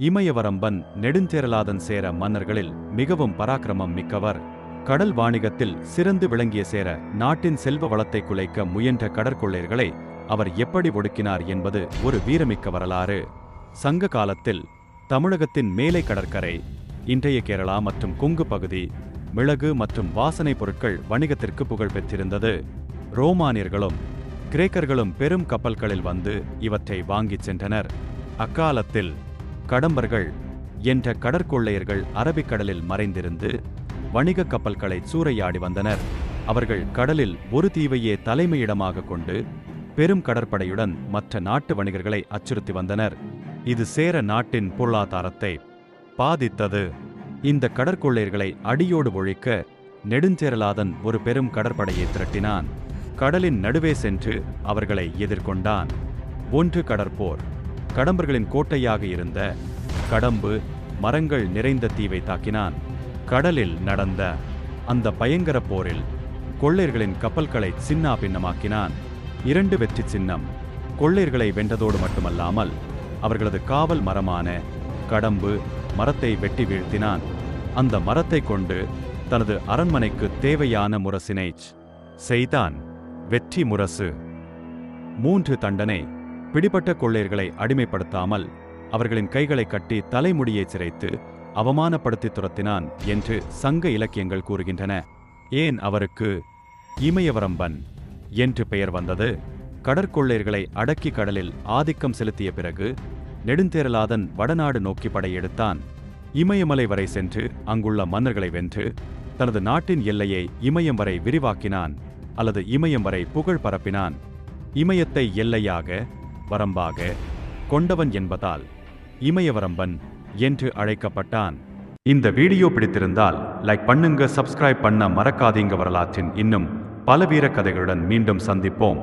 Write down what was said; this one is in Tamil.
இமயவரம்பன் நெடுஞ்சேரலாதன் சேர மன்னர்களில் மிகவும் பராக்கிரமம் மிக்கவர். கடல் வாணிகத்தில் சிறந்து விளங்கிய சேர நாட்டின் செல்வ வளத்தை குலைக்க முயன்ற கடற்கொள்ளையர்களை அவர் எப்படி ஒடுக்கினார் என்பது ஒரு வீரமிக்க வரலாறு. சங்க காலத்தில் தமிழகத்தின் மேலை கடற்கரை, இன்றைய கேரளா மற்றும் கொங்கு பகுதி மிளகு மற்றும் வாசனை பொருட்கள் வணிகத்திற்கு புகழ் பெற்றிருந்தது. ரோமானியர்களும் கிரேக்கர்களும் பெரும் கப்பல்களில் வந்து இவற்றை வாங்கிச் சென்றனர். அக்காலத்தில் கடம்பர்கள் என்ற கடற்கொள்ளையர்கள் அரபிக்கடலில் மறைந்திருந்து வணிக கப்பல்களை சூறையாடி வந்தனர். அவர்கள் கடலில் ஒரு தீவையே தலைமையிடமாக கொண்டு பெரும் கடற்படையுடன் மற்ற நாட்டு வணிகர்களை அச்சுறுத்தி வந்தனர். இது சேர நாட்டின் பொருளாதாரத்தை பாதித்தது. இந்த கடற்கொள்ளையர்களை அடியோடு ஒழிக்க நெடுஞ்சேரலாதன் ஒரு பெரும் கடற்படையை திரட்டினான். கடலின் நடுவே சென்று அவர்களை எதிர்கொண்டான். 1 கடற்போர். கடம்பர்களின் கோட்டையாக இருந்த கடம்பு மரங்கள் நிறைந்த தீவை தாக்கினான். கடலில் நடந்த அந்த பயங்கர போரில் கொள்ளையர்களின் கப்பல்களை சின்னா பின்னமாக்கினான். 2 வெற்றி சின்னம். கொள்ளையர்களை வென்றதோடு மட்டுமல்லாமல் அவர்களது காவல் மரமான கடம்பு மரத்தை வெட்டி வீழ்த்தினான். அந்த மரத்தை கொண்டு தனது அரண்மனைக்கு தேவையான முரசினை செய்தான். வெற்றி முரசு. 3 தண்டனை. பிடிபட்ட கொள்ளையர்களை அடிமைப்படுத்தாமல் அவர்களின் கைகளை கட்டி தலைமுடியை சிரைத்து அவமானப்படுத்தி துரத்தினான் என்று சங்க இலக்கியங்கள் கூறுகின்றன. ஏன் அவருக்கு இமயவரம்பன் என்று பெயர் வந்தது? கடற்கொள்ளையர்களை அடக்கி கடலில் ஆதிக்கம் செலுத்திய பிறகு நெடுஞ்சேரலாதன் வடநாடு நோக்கி படையெடுத்தான். இமயமலை வரை சென்று அங்குள்ள மன்னர்களை வென்று தனது நாட்டின் எல்லையை இமயம் வரை விரிவாக்கினான் அல்லது இமயம் வரை புகழ் பரப்பினான். இமயத்தை எல்லையாக வரம்பாக கொண்டவன் என்பதால் இமயவரம்பன் என்று அழைக்கப்பட்டான். இந்த வீடியோ பிடித்திருந்தால் லைக் பண்ணுங்க, சப்ஸ்கிரைப் பண்ண மறக்காதீங்க. வரலாற்றின் இன்னும் பல வீர கதைகளுடன் மீண்டும் சந்திப்போம்.